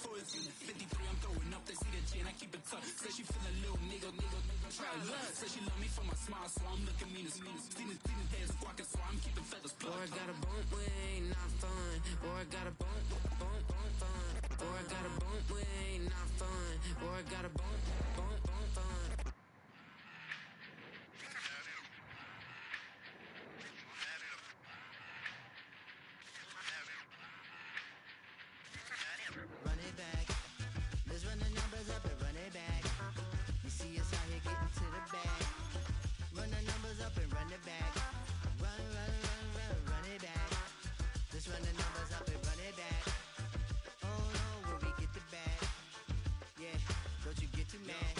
M24 is unit 53, I'm throwing up, they see the G and I keep it tough. Say she feel a little nigga, try love. Say she love me for my smile, so I'm looking mean as mean. Seen his head squawking, so I'm keeping feathers plucked. Boy, I got a bump with ain't not fun. Boy, I got a bump fun. Boy, I got a bump with ain't not fun. Boy, I got a bump fun. Run it back. Let's run the numbers up and run it back. You see us out here getting to the bag. Run the numbers up and run it back. Run it back. Let's run the numbers up and run it back. Oh no, when we get the bag. Yeah, don't you get too mad.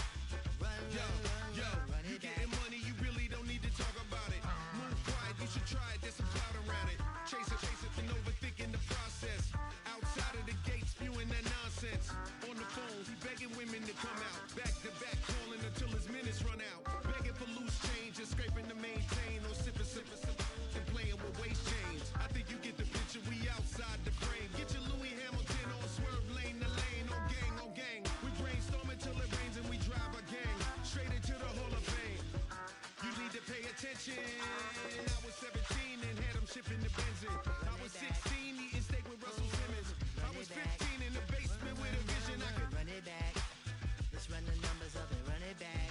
Run it back. You getting money, you really don't need to talk about it. Move quiet, you should try it, there's some cloud around it. Chase it, and overthinking the process. Outside of the gate, spewing that nonsense. On the phone, he begging women to come out. Back to back, calling until his minutes run out. Begging for loose change and scraping to maintain. Or sipping, and playing with waist chains. I think you get the picture, we outside the frame. Get your Louis Hamilton on swerve lane to lane. On gang. We brainstorm until it rains and we drive a gang. Straight into the Hall of Fame. You need to pay attention. I was 17 and had them shipping the benzin. I was 16 eating steak with Russell Simmons. I was 15 in the basement with a vision. I could run it back. Let's run the numbers up and run it back.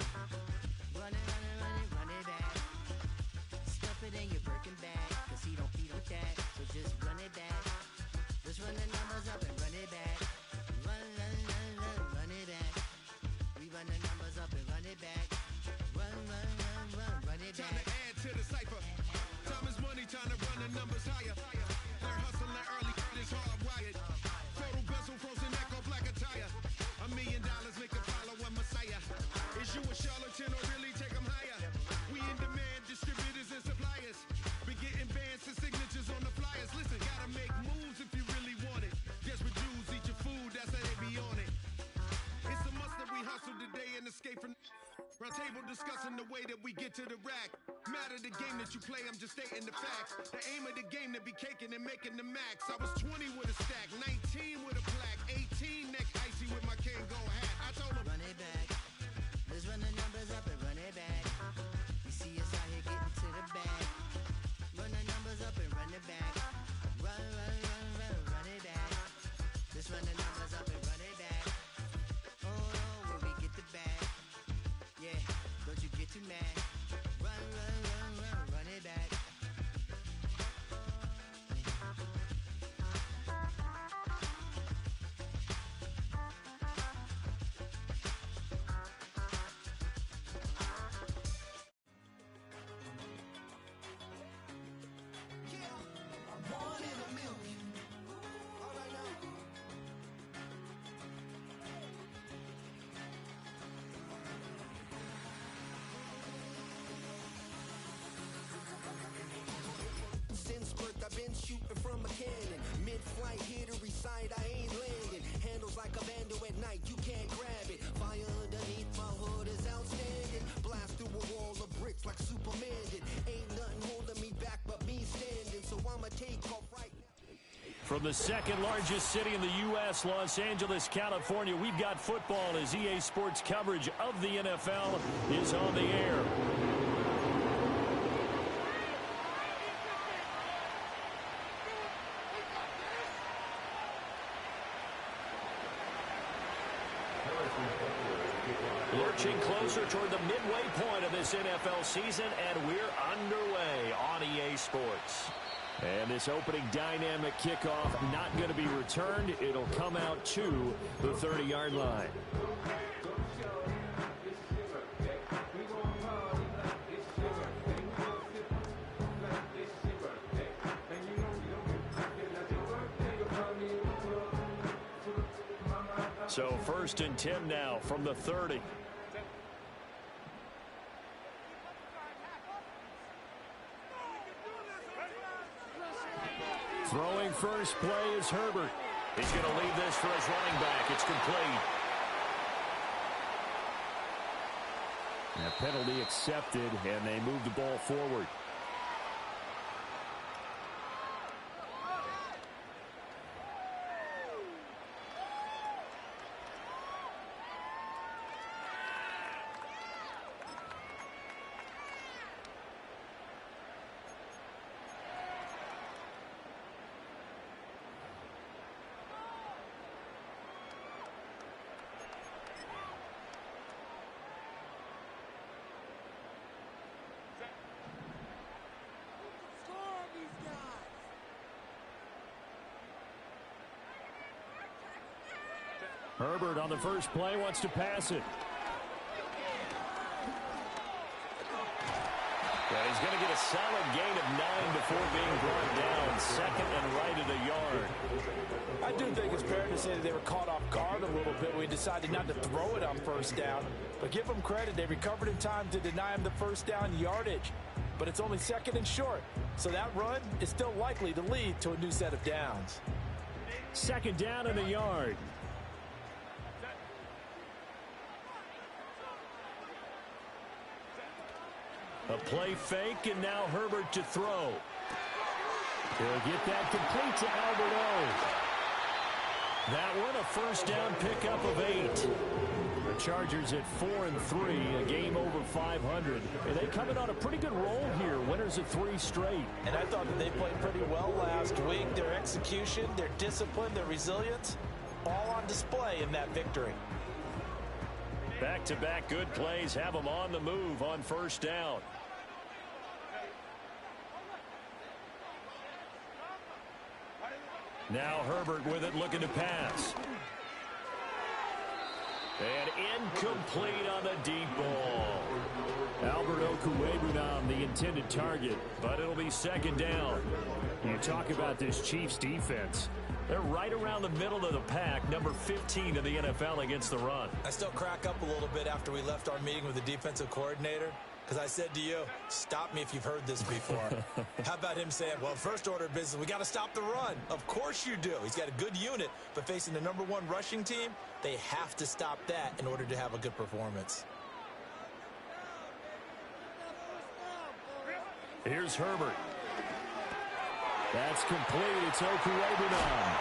Run it back. Stuff it in your Birkin bag, cause he don't feed with that. So just run it back. Let's run the numbers up and run it back. Run it back. We run the numbers up and run it back. Run it back. Time to add to the cipher. Time is money, time to run the numbers higher. They're hustling early, it's hardwired. Total bezel, frozen echo, black attire. $1 million make a follow a messiah. Is you a charlatan or really take them higher? We in demand, distributors and suppliers. Been getting bands and signatures on the flyers. Listen, gotta make moves if you really want it. Desperate Jews eat your food, that's how they be on it. It's a must that we hustle today and escape from round table discussing the way that we get to the rack. Matter the game that you play, I'm just stating the facts. The aim of the game to be caking and making the max. I was 20 with a stack, 19 with a plaque, 18 neck icy with my Kango hat. I told him, run it back. Let's run the numbers up and run it back. You see us out here getting to the bag. Run the numbers up and run it back. Run it back. Let's run the numbers up and run it back. Oh no, when we get the bag. Yeah, don't you get too mad. Run it back. I've been shooting from a cannon. Mid-flight, here to recite, I ain't landing. Handles like a vandal at night, you can't grab it. Fire underneath my hood is outstanding. Blast through a wall of bricks like Superman did. Ain't nothing holding me back but me standing. So I'ma take off right now. From the second largest city in the U.S., Los Angeles, California, we've got football as EA Sports coverage of the NFL is on the air. Lurching closer toward the midway point of this NFL season, and we're underway on EA Sports. And this opening dynamic kickoff not going to be returned. It'll come out to the 30-yard line. So 1st and 10 now from the 30. Throwing first play is Herbert. He's going to leave this for his running back. It's complete. And a penalty accepted, and they move the ball forward. Herbert on the first play wants to pass it. Yeah, he's going to get a solid gain of 9 before being brought down. Second and right at the yard. I do think it's fair to say that they were caught off guard a little bit. We decided not to throw it on first down. But give them credit. They recovered in time to deny him the first down yardage. But it's only second and short. So that run is still likely to lead to a new set of downs. Second down in the yard. A play fake, and now Herbert to throw. He'll get that complete to Alberto. That one, a first down pickup of 8. The Chargers at 4-3, a game over 500. And they come in on a pretty good roll here, winners of 3 straight. And I thought that they played pretty well last week. Their execution, their discipline, their resilience, all on display in that victory. Back-to-back good plays have them on the move on first down. Now Herbert with it, looking to pass. And incomplete on the deep ball. Alberto Cuebunan, the intended target, but it'll be second down. You talk about this Chiefs defense. They're right around the middle of the pack, number 15 in the NFL against the run. I still crack up a little bit after we left our meeting with the defensive coordinator, because I said to you, stop me if you've heard this before. How about him saying, well, first order of business, we got to stop the run. Of course you do. He's got a good unit, but facing the number 1 rushing team, they have to stop that in order to have a good performance. Here's Herbert. That's complete. It's Okuebunan.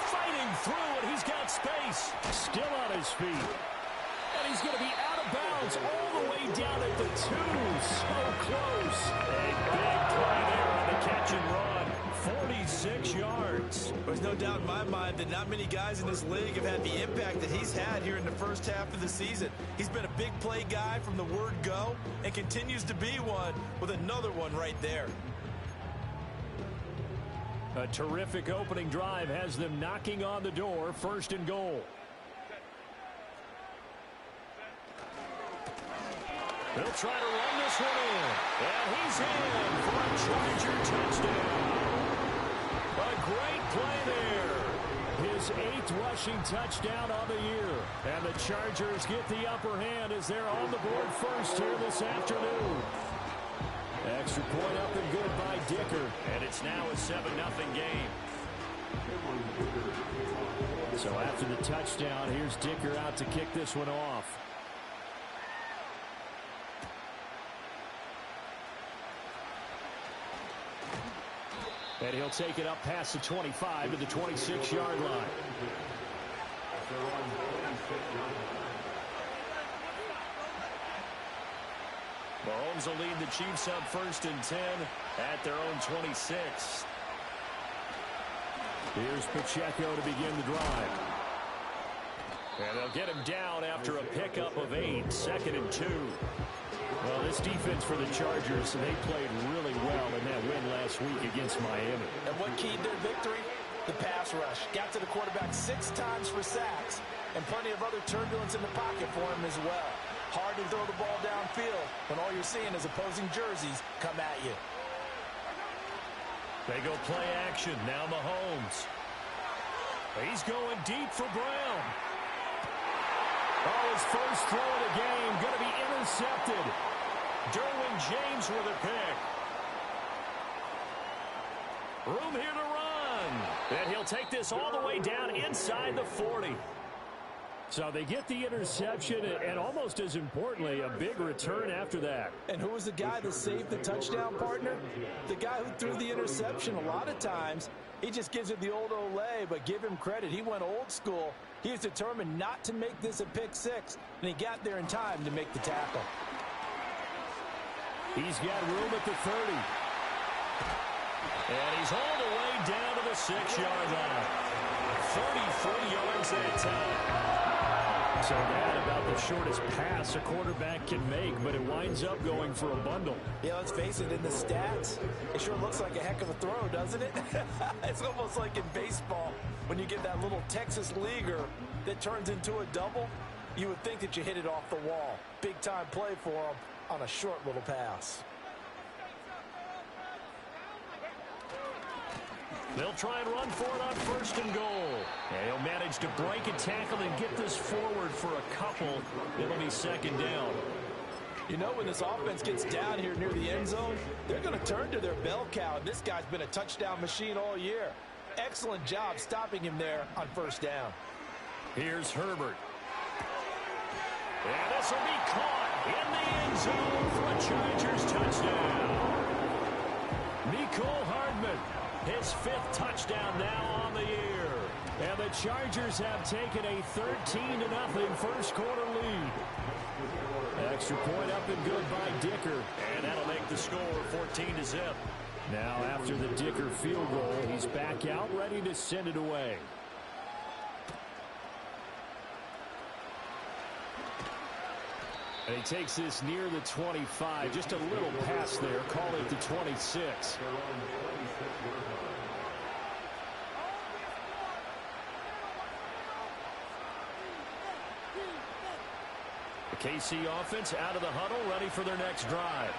Fighting through it. He's got space. Still on his feet. And he's going to be out of bounds all the way down at the 2. So close. A big play there on the catch and run. 46 yards. There's no doubt in my mind that not many guys in this league have had the impact that he's had here in the first half of the season. He's been a big play guy from the word go and continues to be one with another one right there. A terrific opening drive has them knocking on the door, first and goal. They'll try to run this one in. And he's in for a Charger touchdown. A great play there. His 8th rushing touchdown on the year. And the Chargers get the upper hand as they're on the board first here this afternoon. Extra point up and good by Dicker. And it's now a 7-0 game. So after the touchdown, here's Dicker out to kick this one off. And he'll take it up past the 25 to the 26-yard line. Mahomes will lead the Chiefs up first and 10 at their own 26. Here's Pacheco to begin the drive. And they'll get him down after a pickup of 8, second and 2. Well, this defense for the Chargers, they played really well in that win last week against Miami. And what keyed their victory? The pass rush. Got to the quarterback 6 times for sacks, and plenty of other turbulence in the pocket for him as well. Hard to throw the ball downfield when all you're seeing is opposing jerseys come at you. They go play action. Now Mahomes. He's going deep for Brown. Oh, his first throw of the game going to be intercepted. Derwin James with a pick. Room here to run. And he'll take this all the way down inside the 40. So they get the interception, and almost as importantly, a big return after that. And who was the guy that saved the touchdown, partner? The guy who threw the interception. A lot of times, he just gives it the old Olay, but give him credit. He went old school. He was determined not to make this a pick 6, and he got there in time to make the tackle. He's got room at the 30. And he's all the way down to the 6-yard line. 33 yards that time. So that about the shortest pass a quarterback can make, but it winds up going for a bundle. Yeah, let's face it, in the stats, it sure looks like a heck of a throw, doesn't it? It's almost like in baseball when you get that little Texas leaguer that turns into a double. You would think that you hit it off the wall. Big-time play for him on a short little pass. They'll try and run for it on 1st and goal. And he'll manage to break a tackle and get this forward for a couple. It'll be 2nd down. You know, when this offense gets down here near the end zone, they're going to turn to their bell cow. And this guy's been a touchdown machine all year. Excellent job stopping him there on 1st down. Here's Herbert. And this will be caught in the end zone for a Chargers touchdown. Mecole Hardman, his 5th touchdown now on the year. And the Chargers have taken a 13-0 first quarter lead. Extra point up and good by Dicker. And that'll make the score 14-0. Now after the Dicker field goal, he's back out ready to send it away. And he takes this near the 25. Just a little pass there. Call it the 26. The KC offense out of the huddle, ready for their next drive.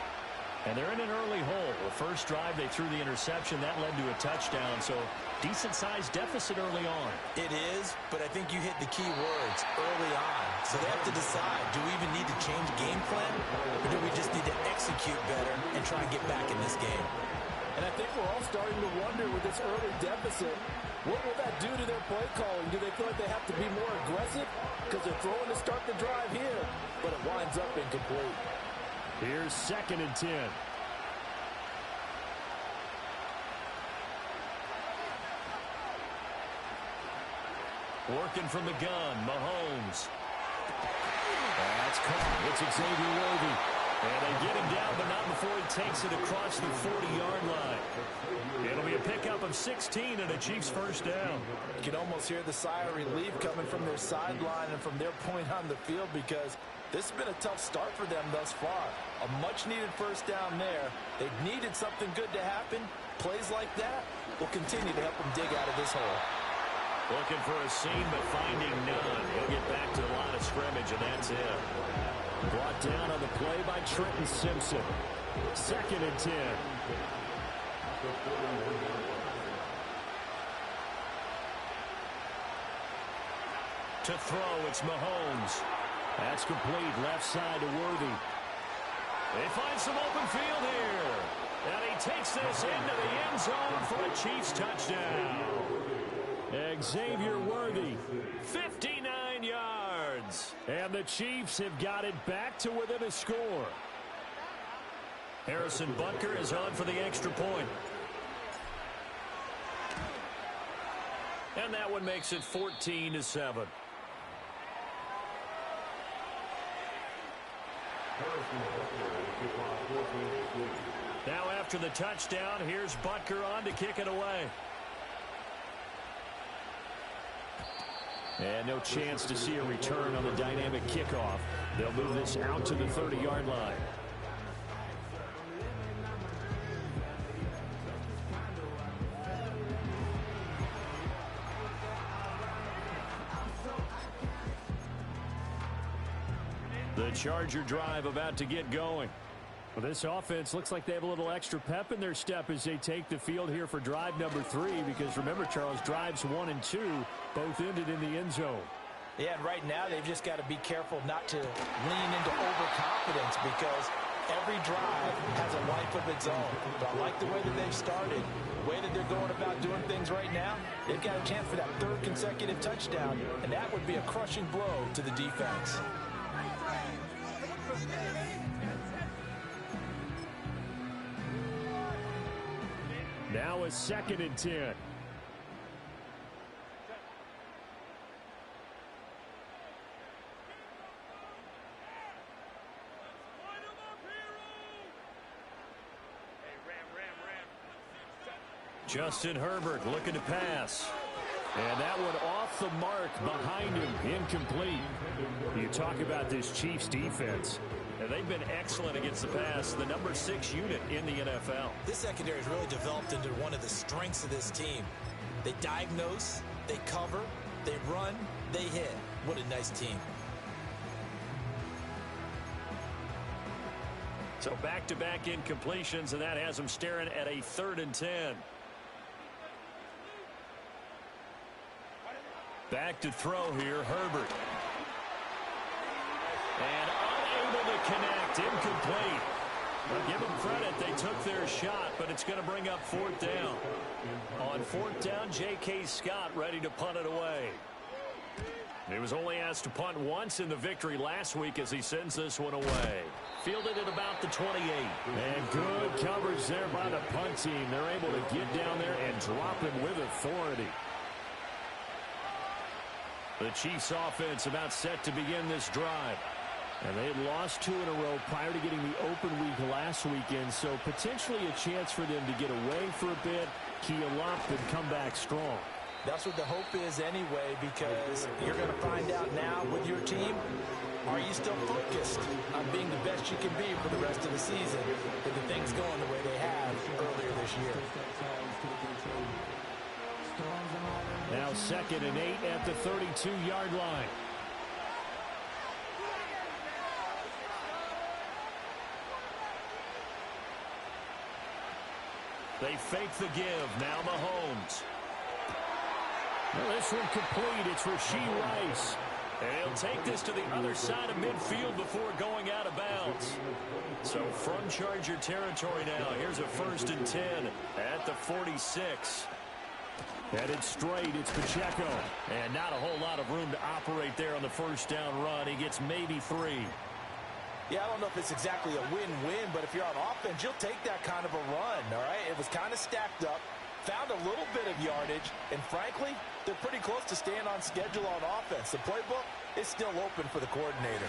And they're in an early hole. The first drive, they threw the interception. That led to a touchdown. So decent-sized deficit early on. It is, but I think you hit the key words early on. So they have to decide, do we even need to change game plan? Or do we just need to execute better and try and get back in this game? And I think we're all starting to wonder with this early deficit, what will that do to their play calling? Do they feel like they have to be more aggressive? Because they're throwing to start the drive here, but it winds up incomplete. Here's 2nd and 10. Working from the gun, Mahomes. That's caught. It's Xavier Worthy. And they get him down, but not before he takes it across the 40-yard line. It'll be a pickup of 16 and a Chiefs 1st down. You can almost hear the sigh of relief coming from their sideline and from their point on the field because this has been a tough start for them thus far. A much-needed 1st down there. They've needed something good to happen. Plays like that will continue to help them dig out of this hole. Looking for a seam, but finding none. He'll get back to the line of scrimmage, and that's it. Brought down on the play by Trenton Simpson. 2nd and 10. To throw, it's Mahomes. That's complete, left side to Worthy. They find some open field here. And he takes this into the end zone for a Chiefs touchdown. Xavier Worthy, 59 yards. And the Chiefs have got it back to within a score. Harrison Butker is on for the extra point. And that one makes it 14-7. Now after the touchdown, here's Butker on to kick it away. And no chance to see a return on the dynamic kickoff. They'll move this out to the 30-yard line. The Charger drive about to get going. Well, this offense looks like they have a little extra pep in their step as they take the field here for drive number 3, because remember, Charles, drives 1 and 2 both ended in the end zone. Yeah, and right now they've just got to be careful not to lean into overconfidence because every drive has a life of its own. But I like the way that they've started, the way that they're going about doing things right now. They've got a chance for that 3rd consecutive touchdown, and that would be a crushing blow to the defense. Now a 2nd and 10. Justin Herbert looking to pass. And that one off the mark behind him, incomplete. You talk about this Chiefs defense. And they've been excellent against the pass, the number 6 unit in the NFL. This secondary has really developed into one of the strengths of this team. They diagnose, they cover, they run, they hit. What a nice team. So back-to-back incompletions, and that has them staring at a 3rd and 10. Back to throw here, Herbert. And unable to connect, incomplete. Well, give them credit, they took their shot, but it's going to bring up 4th down. On 4th down, J.K. Scott ready to punt it away. He was only asked to punt once in the victory last week as he sends this one away. Fielded at about the 28. And good coverage there by the punt team. They're able to get down there and drop him with authority. The Chiefs offense about set to begin this drive. And they had lost 2 in a row prior to getting the open week last weekend, so potentially a chance for them to get away for a bit, keel up, and come back strong. That's what the hope is anyway, because you're going to find out now with your team, are you still focused on being the best you can be for the rest of the season with the things going the way they have earlier this year. Now 2nd and 8 at the 32-yard line. They fake the give. Now Mahomes. Well, this one complete. It's Rashee Rice. And he'll take this to the other side of midfield before going out of bounds. So from Charger territory now. Here's a 1st and 10 at the 46. Headed straight, it's Pacheco. And not a whole lot of room to operate there on the 1st down run. He gets maybe 3. Yeah, I don't know if it's exactly a win-win, but if you're on offense, you'll take that kind of a run, all right? It was kind of stacked up, found a little bit of yardage, and frankly, they're pretty close to staying on schedule on offense. The playbook is still open for the coordinator.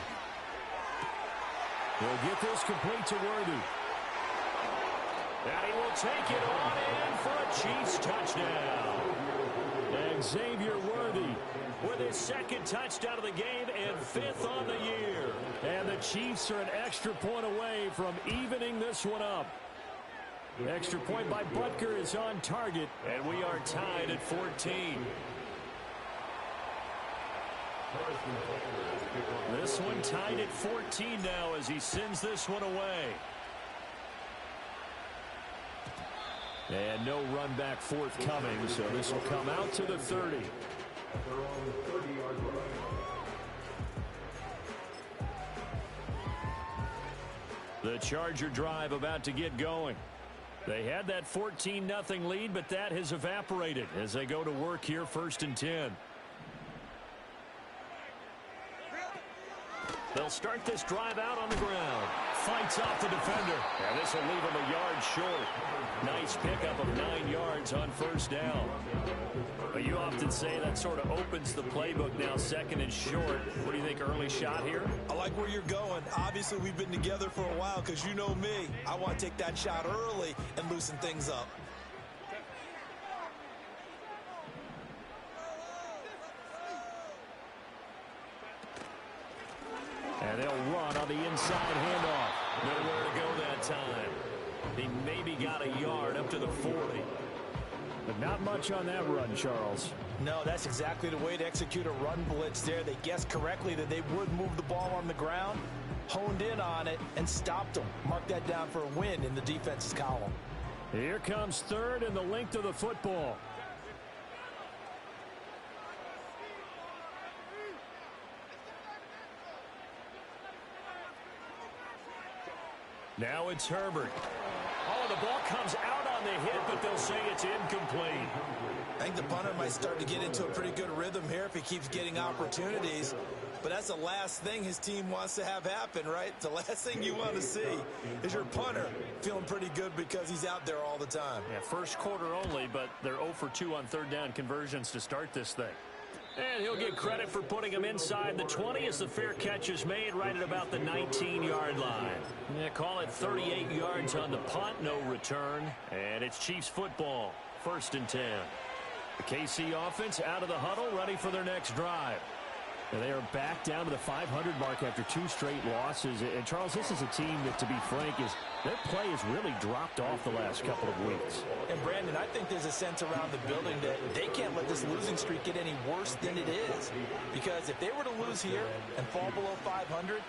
He'll get this complete to Worthy. And he will take it on in for a Chiefs touchdown. And Xavier Worthy with his 2nd touchdown of the game and 5th on the year. And the Chiefs are an extra point away from evening this one up. Extra point by Butker is on target, and we are tied at 14. This one tied at 14 now as he sends this one away. And no run back forthcoming, so this will come out to the 30. The Charger drive about to get going. They had that 14-0 lead, but that has evaporated as they go to work here 1st and 10. They'll start this drive out on the ground. Fights off the defender. And this will leave him a yard short. Nice pickup of 9 yards on 1st down. But you often say that sort of opens the playbook now, 2nd and short. What do you think, early shot here? I like where you're going. Obviously, we've been together for a while because you know me. I want to take that shot early and loosen things up. And they'll run on the inside handoff. Nowhere to go that time. He maybe got a yard up to the 40. But not much on that run, Charles. No, that's exactly the way to execute a run blitz there. They guessed correctly that they would move the ball on the ground, honed in on it, and stopped them. Mark that down for a win in the defense's column. Here comes 3rd and the length of the football. Now it's Herbert. Oh, the ball comes out on the hit, but they'll say it's incomplete. I think the punter might start to get into a pretty good rhythm here if he keeps getting opportunities. But that's the last thing his team wants to have happen, right? The last thing you want to see is your punter feeling pretty good because he's out there all the time. Yeah, 1st quarter only, but they're 0 for 2 on 3rd down conversions to start this thing. And he'll get credit for putting him inside the 20 as the fair catch is made right at about the 19-yard line. Yeah, call it 38 yards on the punt, no return. And it's Chiefs football, 1st and 10. The KC offense out of the huddle, ready for their next drive. And they are back down to the 500 mark after 2 straight losses. And, Charles, this is a team that, to be frank, their play has really dropped off the last couple of weeks. And, Brandon, I think there's a sense around the building that they can't let this losing streak get any worse than it is. Because if they were to lose here and fall below 500,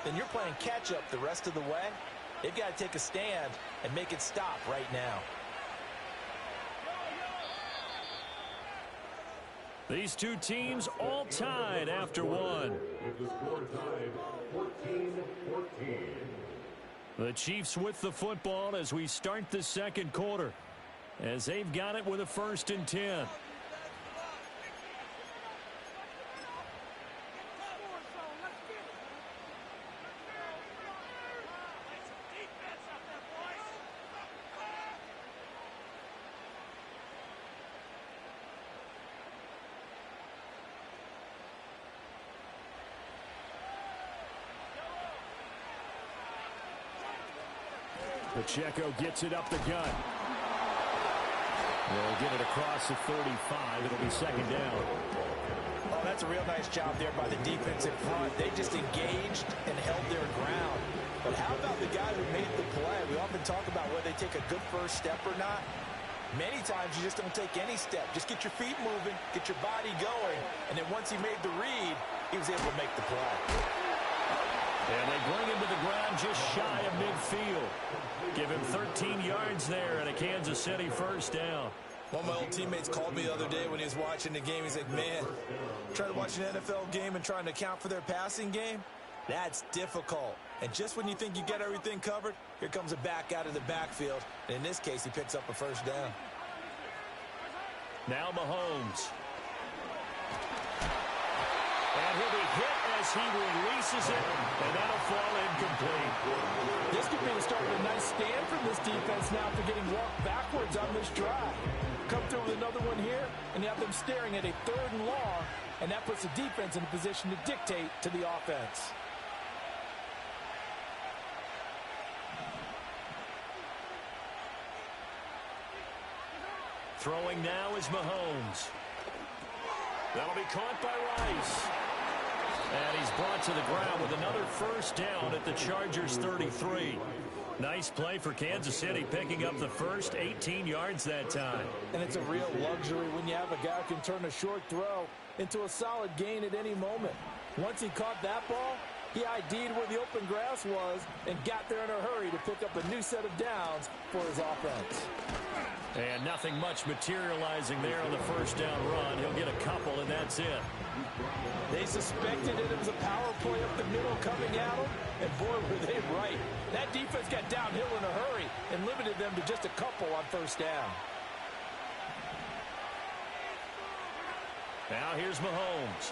then you're playing catch-up the rest of the way. They've got to take a stand and make it stop right now. These two teams all tied after one. The score tied 14-14. The Chiefs with the football as we start the second quarter, as they've got it with a 1st and 10. Pacheco gets it up the gut. They'll get it across the 35. It'll be 2nd down. Oh, that's a real nice job there by the defense in front. They just engaged and held their ground. But how about the guy who made the play? We often talk about whether they take a good first step or not. Many times you just don't take any step. Just get your feet moving, get your body going, and then once he made the read, he was able to make the play. And they bring him to the ground just shy of midfield. Give him 13 yards there and a Kansas City 1st down. One of my old teammates called me the other day when he was watching the game. He's like, man, trying to watch an NFL game and trying to account for their passing game, that's difficult. And just when you think you get everything covered, here comes a back out of the backfield. And in this case, he picks up a 1st down. Now Mahomes. And he'll be hit as he releases it, and that'll fall incomplete. This could be the start of a nice stand from this defense now for getting walked backwards on this drive. Come through with another one here, and you have them staring at a 3rd and long, and that puts the defense in a position to dictate to the offense. Throwing now is Mahomes. That'll be caught by Rice. And he's brought to the ground with another 1st down at the Chargers' 33. Nice play for Kansas City, picking up the first 18 yards that time. And it's a real luxury when you have a guy who can turn a short throw into a solid gain at any moment. Once he caught that ball, he ID'd where the open grass was and got there in a hurry to pick up a new set of downs for his offense. And nothing much materializing there on the 1st down run. He'll get a couple, and that's it. They suspected it was a power play up the middle coming at them, and boy, were they right. That defense got downhill in a hurry and limited them to just a couple on 1st down. Now here's Mahomes.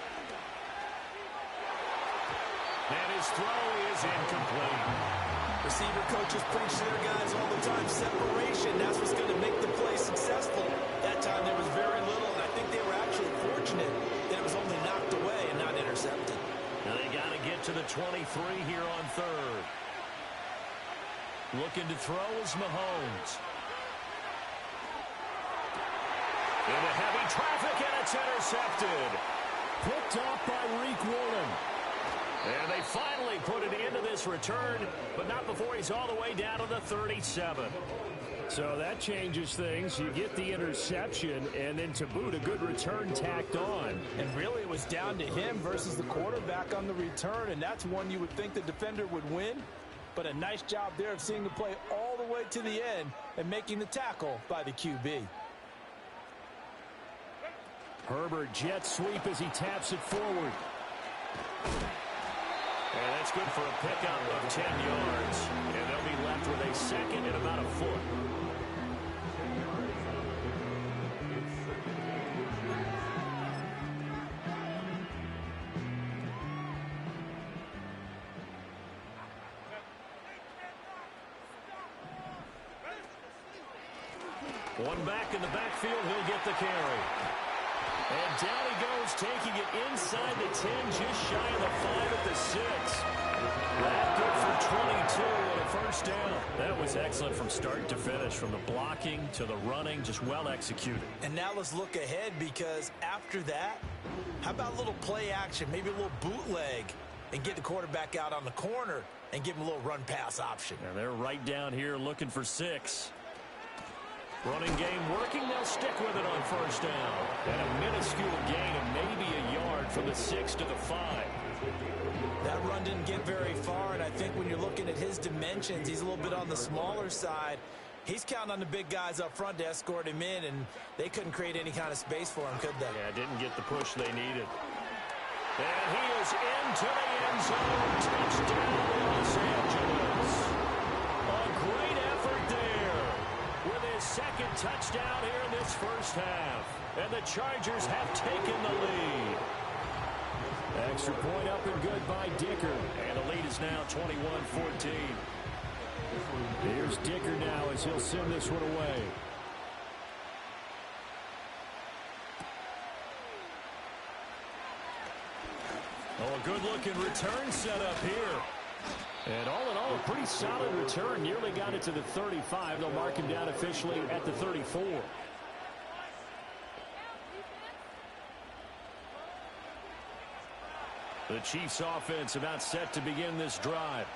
And his throw is incomplete. Receiver coaches preach to their guys all the time. Separation, that's what's going to make the play successful. That time there was very little, and I think they were actually fortunate that it was only knocked away and not intercepted. Now they got to get to the 23 here on 3rd. Looking to throw is Mahomes. Into heavy traffic, and it's intercepted. Picked up by Reek Warren. And they finally put it into this return, but not before he's all the way down to the 37. So that changes things. You get the interception, and then to boot, a good return tacked on. And really, it was down to him versus the quarterback on the return, and that's one you would think the defender would win. But a nice job there of seeing the play all the way to the end and making the tackle by the QB. Herbert jet sweep as he taps it forward. And that's good for a pickup of 10 yards. And they'll be left with a 2nd and about a foot. One back in the backfield, he'll get the carry. And down he goes, taking it inside the 10, just shy of the 5 at the 6. That good for 22 and a first down. That was excellent from start to finish, from the blocking to the running, just well executed. And now let's look ahead, because after that, how about a little play action, maybe a little bootleg, and get the quarterback out on the corner and give him a little run-pass option. And they're right down here looking for 6. Running game working. They'll stick with it on first down. And a minuscule gain of maybe a yard from the 6 to the 5. That run didn't get very far, and I think when you're looking at his dimensions, he's a little bit on the smaller side. He's counting on the big guys up front to escort him in, and they couldn't create any kind of space for him, could they? Yeah, didn't get the push they needed. And he is into the end zone. Touchdown, Los Angeles. A great effort there with his second touchdown here in this first half. And the Chargers have taken the lead. Extra point up and good by Dicker. And the lead is now 21-14. Here's Dicker now as he'll send this one away. Oh, a good-looking return set up here. And all in all, a pretty solid return. Nearly got it to the 35. They'll mark him down officially at the 34. The Chiefs offense about set to begin this drive.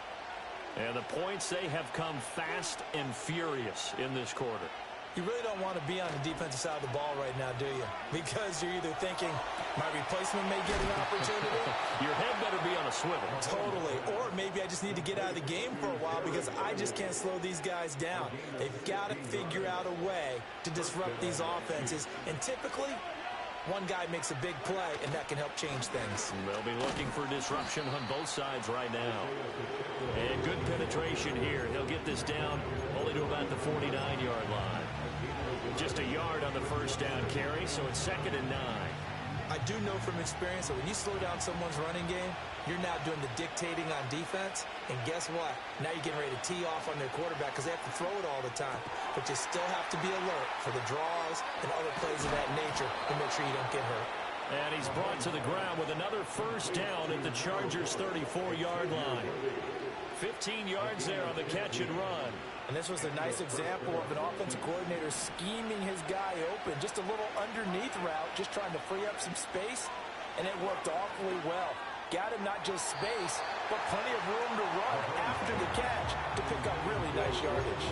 And the points, they have come fast and furious in this quarter. You really don't want to be on the defensive side of the ball right now, do you? Because you're either thinking, my replacement may get an opportunity. Your head better be on a swivel. Totally. Or maybe I just need to get out of the game for a while because I just can't slow these guys down. They've got to figure out a way to disrupt these offenses. And typically, one guy makes a big play, and that can help change things. They'll be looking for disruption on both sides right now. And good penetration here. He'll get this down only to about the 49-yard line. Just a yard on the first down carry, so it's 2nd and 9. I do know from experience that when you slow down someone's running game, you're now doing the dictating on defense. And guess what? Now you're getting ready to tee off on their quarterback because they have to throw it all the time. But you still have to be alert for the draws and other plays of that nature to make sure you don't get hurt. And he's brought to the ground with another first down at the Chargers' 34-yard line. 15 yards there on the catch and run. And this was a nice example of an offensive coordinator scheming his guy open. Just a little underneath route, just trying to free up some space. And it worked awfully well. Got him not just space, but plenty of room to run after the catch to pick up really nice yardage.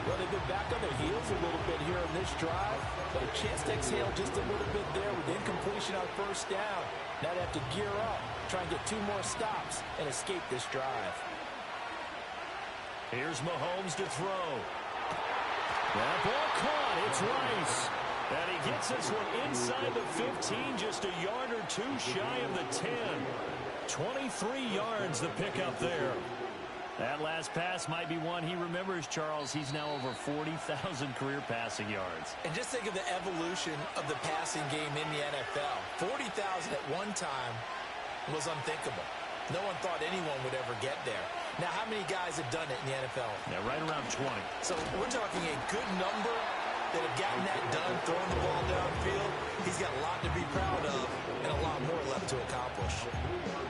Well, they've been back on their heels a little bit here in this drive, but a chance to exhale just a little bit there with incompletion on first down. Now they have to gear up, try and get 2 more stops, and escape this drive. Here's Mahomes to throw. That ball caught. It's Rice. And he gets this one inside the 15, just a yard or 2 shy of the 10. 23 yards the pickup there. That last pass might be one he remembers, Charles. He's now over 40,000 career passing yards. And just think of the evolution of the passing game in the NFL. 40,000 at one time was unthinkable. No one thought anyone would ever get there. Now, how many guys have done it in the NFL? Yeah, right around 20. So we're talking a good number that have gotten that done, throwing the ball downfield. He's got a lot to be proud of and a lot more left to accomplish.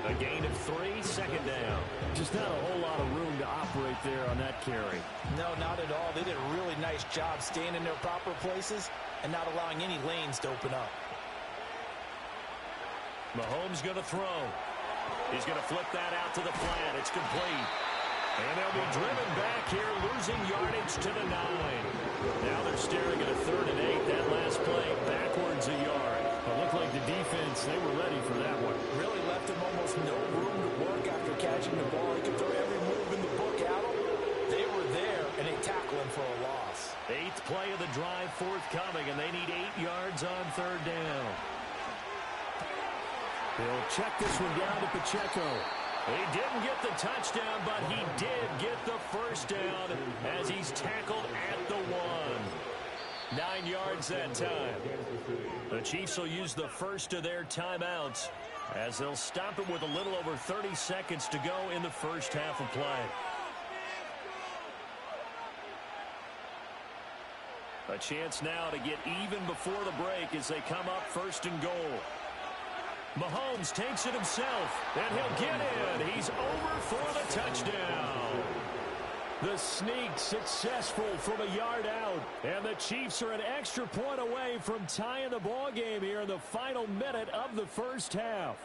A gain of 3, 2nd down. Just not a whole lot of room to operate there on that carry. No, not at all. They did a really nice job staying in their proper places and not allowing any lanes to open up. Mahomes going to throw. He's going to flip that out to the flat. It's complete. And they'll be driven back here, losing yardage to the 9. Now they're staring at a 3rd and 8. That last play, backwards a yard. It looked like the defense, they were ready for that one. Really left him almost no room to work after catching the ball. He could throw every move in the book at him. They were there, and they tackle him for a loss. 8th play of the drive forthcoming, and they need 8 yards on 3rd down. They'll check this one down to Pacheco. He didn't get the touchdown, but he did get the first down as he's tackled at the 1. 9 yards that time. The Chiefs will use the first of their timeouts as they'll stop it with a little over 30 seconds to go in the first half of play. A chance now to get even before the break as they come up first and goal. Mahomes takes it himself, and he'll get in. He's over for the touchdown. The sneak successful from a yard out, and the Chiefs are an extra point away from tying the ball game here in the final minute of the first half.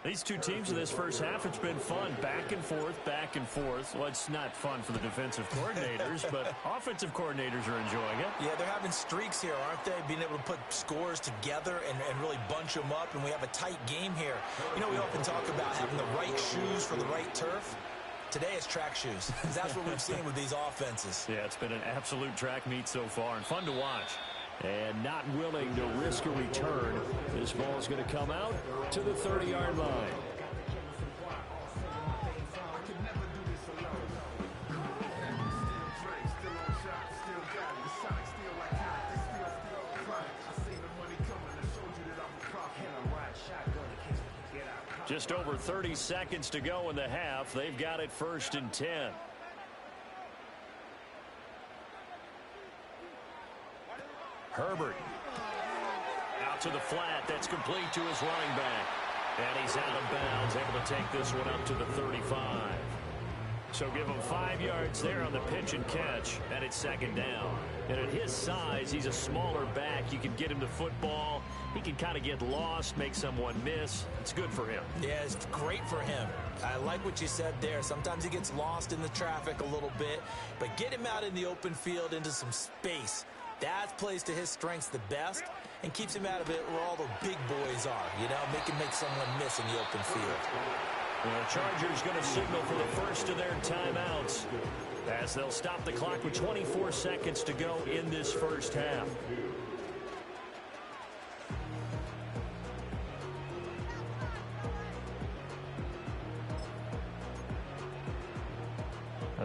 These two teams in this first half, it's been fun. Back and forth, back and forth. Well, it's not fun for the defensive coordinators, but offensive coordinators are enjoying it. Yeah, they're having streaks here, aren't they? Being able to put scores together and really bunch them up, and we have a tight game here. You know, we often talk about having the right shoes for the right turf. Today it's track shoes. That's what we've seen with these offenses. Yeah, it's been an absolute track meet so far, and fun to watch. And not willing to risk a return. This ball is going to come out to the 30-yard line. Just over 30 seconds to go in the half. They've got it first and 10. Herbert out to the flat. That's complete to his running back. And he's out of bounds, able to take this one up to the 35. So give him 5 yards there on the pitch and catch, and it's second down. And at his size, he's a smaller back. You can get him the football. He can kind of get lost, make someone miss. It's good for him. Yeah, it's great for him. I like what you said there. Sometimes he gets lost in the traffic a little bit, but get him out in the open field into some space. That plays to his strengths the best and keeps him out of it where all the big boys are, you know, make someone miss in the open field. The Chargers going to signal for the first of their timeouts as they'll stop the clock with 24 seconds to go in this first half.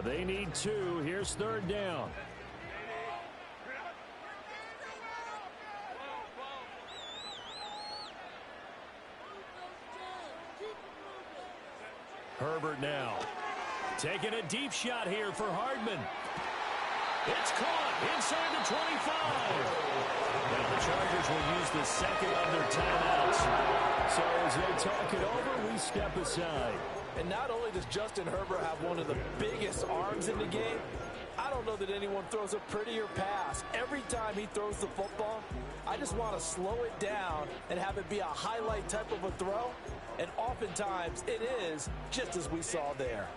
They need 2. Here's third down. Herbert now taking a deep shot here for Hardman. It's caught inside the 25. Now the Chargers will use the second of their timeouts. So as they talk it over, we step aside. And not only does Justin Herbert have one of the biggest arms in the game, I don't know that anyone throws a prettier pass. Every time he throws the football, I just want to slow it down and have it be a highlight type of a throw. And oftentimes it is, just as we saw there.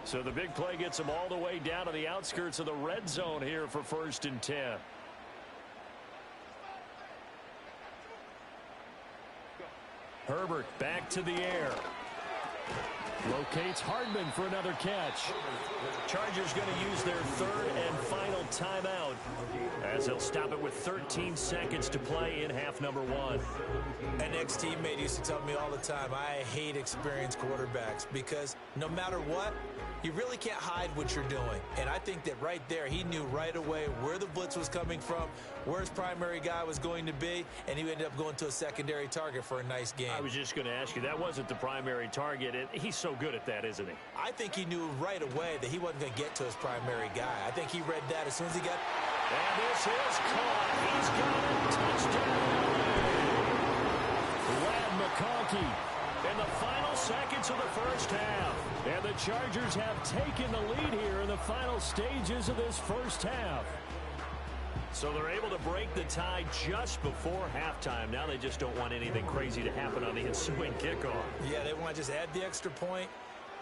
So the big play gets them all the way down to the outskirts of the red zone here for first and 10. Herbert back to the air. Locates Hardman for another catch. Chargers going to use their third and final timeout as they'll stop it with 13 seconds to play in half number 1. An ex-teammate used to tell me all the time, I hate experienced quarterbacks because no matter what, you really can't hide what you're doing. And I think that right there, he knew right away where the blitz was coming from, where his primary guy was going to be, and he ended up going to a secondary target for a nice game. I was just going to ask you, that wasn't the primary target. He's so good at that, isn't he? I think he knew right away that he wasn't going to get to his primary guy. I think he read that as soon as he got... And this is caught. He's got it. Touchdown. Brad McConkey in the final seconds of the first half. And the Chargers have taken the lead here in the final stages of this first half. So they're able to break the tie just before halftime. Now they just don't want anything crazy to happen on the ensuing kickoff. Yeah, they want to just add the extra point,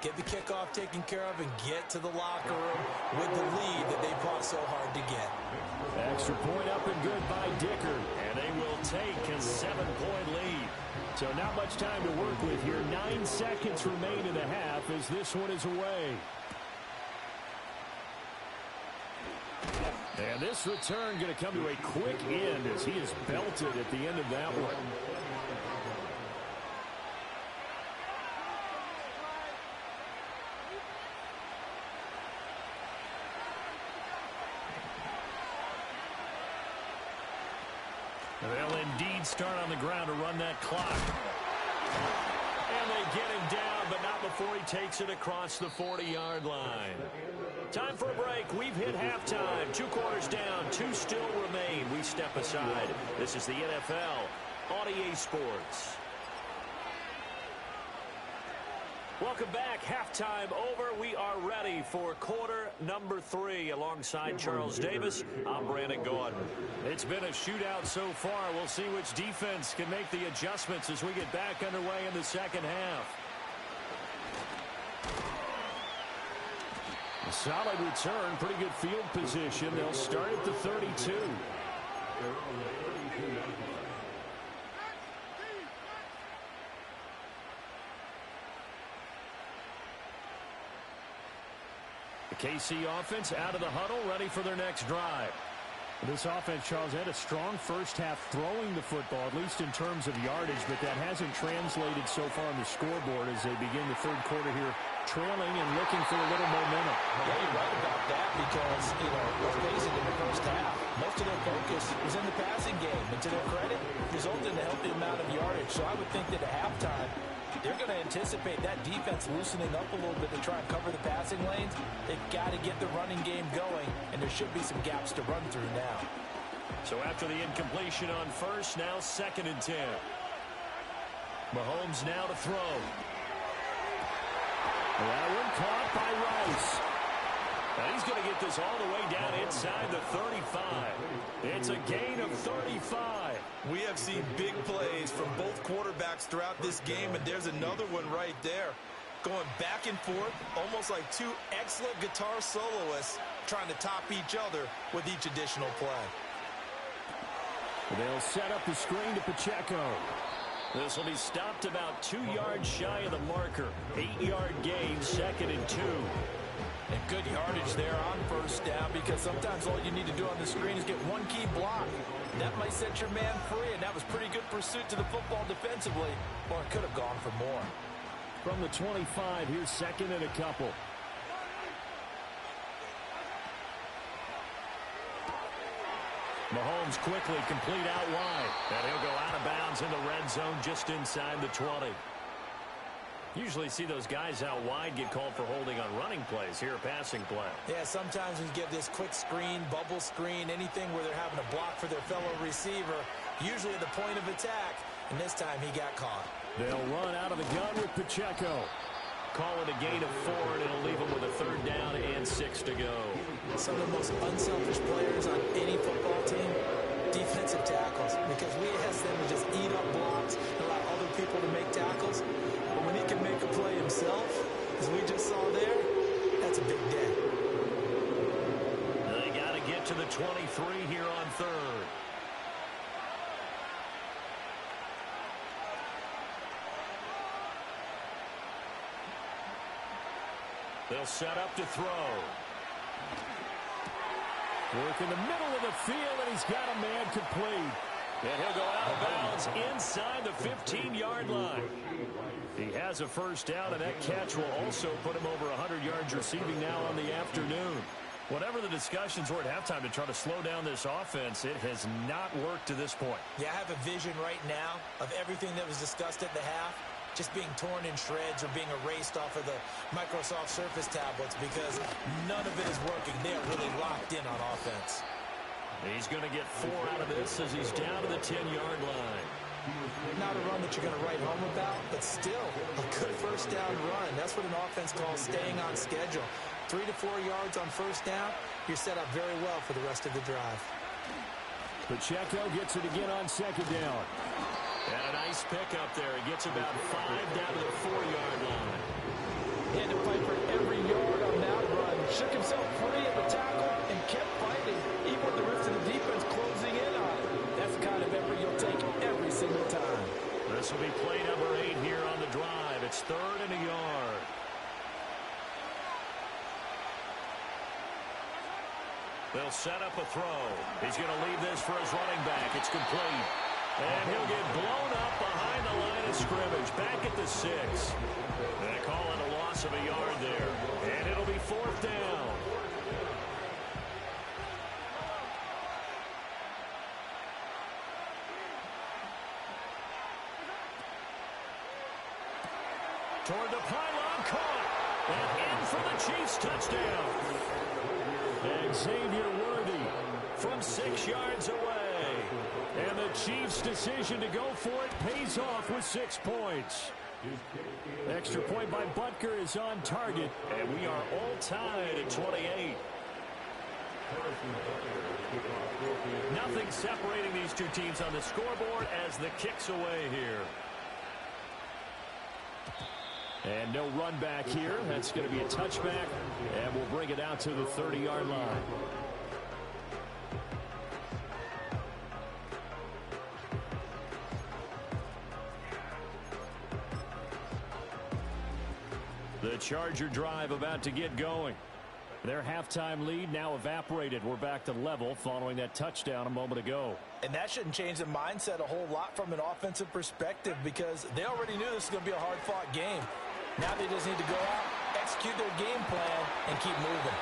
get the kickoff taken care of, and get to the locker room with the lead that they fought so hard to get. Extra point up and good by Dicker. And they will take a 7-point lead. So not much time to work with here. 9 seconds remain in the half as this one is away. And this return going to come to a quick end as he is belted at the end of that one. They'll indeed start on the ground to run that clock. And they get him down, but not before he takes it across the 40-yard line. Time for a break. We've hit halftime. 2 quarters down. 2 still remain. We step aside. This is the NFL on EA Sports. Welcome back. Halftime over. We are ready for quarter number 3. Alongside Charles Davis, I'm Brandon Gordon. It's been a shootout so far. We'll see which defense can make the adjustments as we get back underway in the second half. A solid return. Pretty good field position. They'll start at the 32. The KC offense out of the huddle, ready for their next drive. This offense, Charles, had a strong first half throwing the football, at least in terms of yardage, but that hasn't translated so far on the scoreboard as they begin the third quarter here, trailing and looking for a little momentum. Yeah, you're right about that because, let's face it, in the first half, most of their focus was in the passing game. And to their credit, resulted in a healthy amount of yardage. So I would think that at halftime, they're going to anticipate that defense loosening up a little bit to try and cover the passing lanes. They've got to get the running game going, and there should be some gaps to run through now. So after the incompletion on first, now 2nd and 10. Mahomes now to throw. That one caught by Rice. And he's going to get this all the way down inside the 35. It's a gain of 35. We have seen big plays from both quarterbacks throughout this game, and there's another one right there. Going back and forth, almost like 2 excellent guitar soloists trying to top each other with each additional play. They'll set up the screen to Pacheco. This will be stopped about 2 yards shy of the marker. 8-yard gain, 2nd and 2. And good yardage there on first down because sometimes all you need to do on the screen is get one key block. That might set your man free, and that was pretty good pursuit to the football defensively, or it could have gone for more. From the 25, here's 2nd and a couple. Mahomes quickly complete out wide. And he'll go out of bounds in the red zone just inside the 20. Usually see those guys out wide get called for holding on running plays. Here, a passing play. Yeah, sometimes when you get this quick screen, bubble screen, anything where they're having to block for their fellow receiver, usually at the point of attack, and this time he got caught. They'll run out of the gun with Pacheco. Call it a gain of 4, and it'll leave them with a 3rd down and 6 to go. Some of the most unselfish players on any football team, defensive tackles, because we ask them to just eat up blocks and allow other people to make tackles. But when he can make a play himself, as we just saw there, that's a big day. They got to get to the 23 here on 3rd. They'll set up to throw. Work in the middle of the field, and he's got a man complete. And he'll go out of bounds inside the 15-yard line. He has a first down, and that catch will also put him over 100 yards receiving now on the afternoon. Whatever the discussions were at halftime to try to slow down this offense, it has not worked to this point. Yeah, I have a vision right now of everything that was discussed at the half just being torn in shreds or being erased off of the Microsoft Surface tablets because none of it is working. They are really locked in on offense. He's going to get 4 out of this as he's down to the 10-yard line. Not a run that you're going to write home about, but still a good first down run. That's what an offense calls staying on schedule. 3 to 4 yards on first down, you're set up very well for the rest of the drive. Pacheco gets it again on 2nd down. And a nice pickup there. He gets about 5 down to the 4-yard line. He had to fight for every yard on that run. Shook himself free at the tackle and kept fighting, even with the rest of the defense closing in on it. That's the kind of effort you'll take every single time. This will be play number 8 here on the drive. It's 3rd and a yard. They'll set up a throw. He's going to leave this for his running back. It's complete. And he'll get blown up behind the line of scrimmage. Back at the 6. They call it a loss of a yard there. And it'll be 4th down. toward the pylon, caught. And in for the Chiefs touchdown. Xavier Worthy from 6 yards away. And the Chiefs' decision to go for it pays off with 6 points. Extra point by Butker is on target, and we are all tied at 28. Nothing separating these two teams on the scoreboard as the kick's away here. And no run back here. That's going to be a touchback, and we'll bring it out to the 30-yard line. The Charger drive about to get going. Their halftime lead now evaporated. We're back to level following that touchdown a moment ago. And that shouldn't change the mindset a whole lot from an offensive perspective because they already knew this was going to be a hard-fought game. Now they just need to go out, execute their game plan, and keep moving.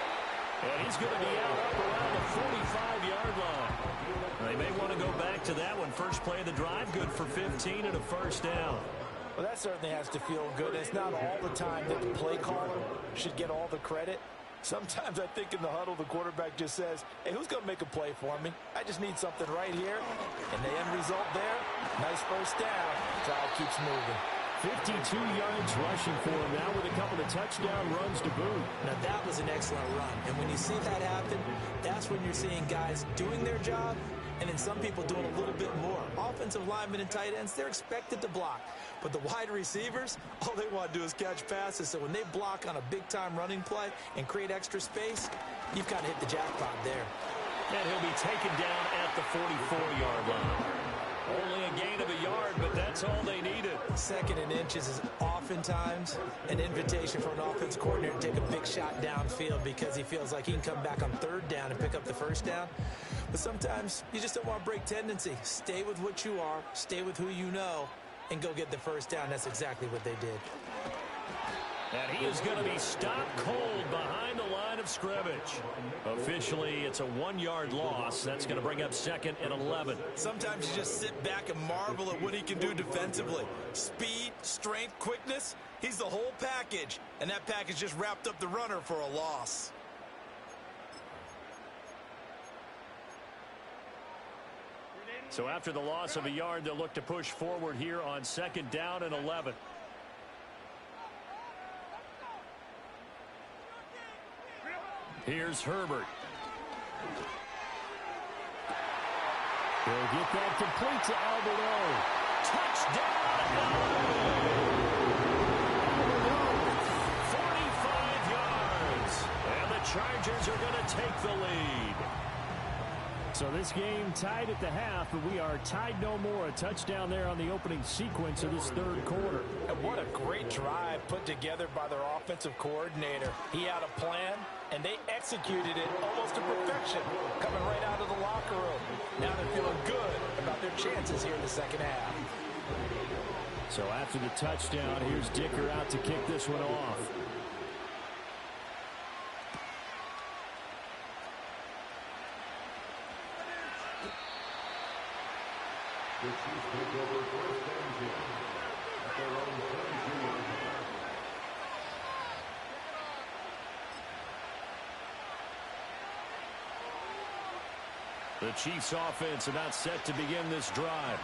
And he's going to be out up around the 45-yard line. They may want to go back to that one. First play of the drive, good for 15 and a first down. Well, that certainly has to feel good. It's not all the time that the play caller should get all the credit. Sometimes I think in the huddle, the quarterback just says, hey, who's going to make a play for me? I just need something right here. And the end result there, nice first down. Crowd keeps moving. 52 yards rushing for him now with a couple of touchdown runs to boot. Now, that was an excellent run. And when you see that happen, that's when you're seeing guys doing their job and then some people doing a little bit more. Offensive linemen and tight ends, they're expected to block. But the wide receivers, all they want to do is catch passes. So when they block on a big-time running play and create extra space, you've got to hit the jackpot there. And he'll be taken down at the 44-yard line. Only a gain of a yard, but that's all they needed. Second and inches is oftentimes an invitation for an offense coordinator to take a big shot downfield because he feels like he can come back on third down and pick up the first down. But sometimes you just don't want to break tendency. Stay with what you are, stay with who you know, and go get the first down. That's exactly what they did. And he is going to be stopped cold behind the line of scrimmage. Officially, it's a 1-yard loss. That's going to bring up 2nd and 11. Sometimes you just sit back and marvel at what he can do defensively. Speed, strength, quickness, he's the whole package. And that package just wrapped up the runner for a loss. So after the loss of a yard, they'll look to push forward here on 2nd down and 11. Here's Herbert. They'll get that complete to Alberto. Touchdown, Alberto! 45 yards. And the Chargers are going to take the lead. So this game tied at the half, but we are tied no more. A touchdown there on the opening sequence of this third quarter. And what a great drive put together by their offensive coordinator. He had a plan, and they executed it almost to perfection, coming right out of the locker room. Now they're feeling good about their chances here in the second half. So after the touchdown, here's Dicker out to kick this one off. The Chiefs take over first and 10 at their own 32-yard line. The Chiefs offense about set to begin this drive.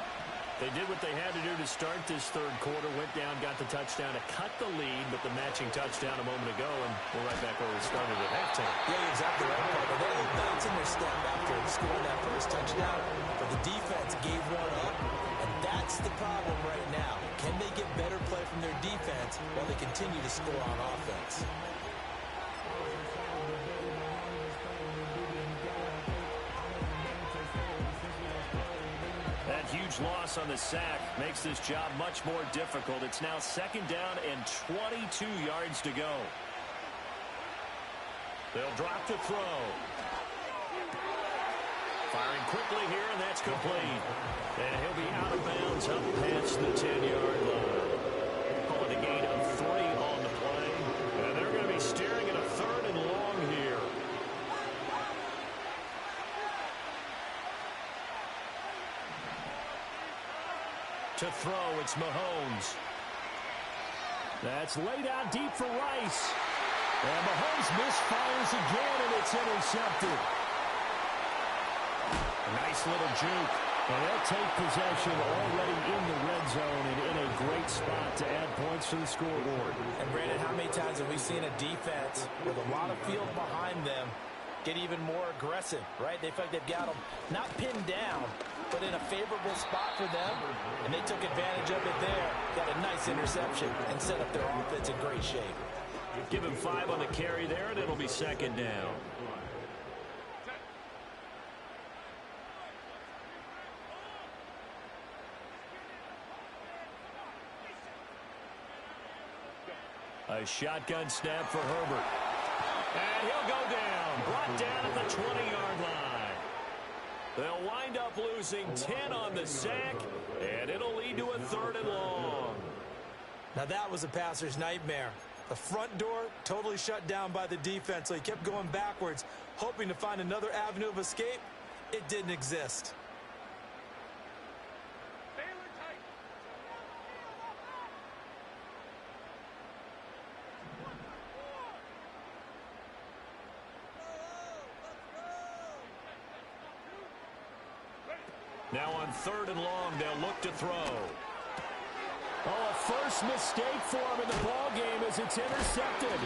They did what they had to do to start this third quarter, went down, got the touchdown to cut the lead, but the matching touchdown a moment ago, and we're right back where we started at halftime. Yeah, you're exactly right, Parker. They had bounce in their step after scoring that first touchdown, but the defense gave one up, and that's the problem right now. Can they get better play from their defense while they continue to score on offense? That huge loss on the sack makes this job much more difficult. It's now 2nd down and 22 yards to go. They'll drop to throw. Firing quickly here, and that's complete. And he'll be out of bounds up past the 10-yard line. Call it a gain of 3 on the play. And they're going to be staring at a 3rd and long here. To throw, it's Mahomes. That's laid out deep for Rice. And Mahomes misfires again, and it's intercepted. A nice little juke. And they'll take possession already in the red zone and in a great spot to add points to the scoreboard. And Brandon, how many times have we seen a defense with a lot of field behind them get even more aggressive, right? They feel like they've got them not pinned down, but in a favorable spot for them, and they took advantage of it there. Got a nice interception and set up their offense in great shape. Give him 5 on the carry there, and it'll be second down. A shotgun snap for Herbert. And he'll go down. Brought down at the 20-yard line. They'll wind up losing 10 on the sack, and it'll lead to a 3rd and long. Now that was a passer's nightmare. The front door totally shut down by the defense, so he kept going backwards, hoping to find another avenue of escape. It didn't exist. Now on 3rd and long, they'll look to throw. Oh, a first mistake for him in the ballgame as it's intercepted.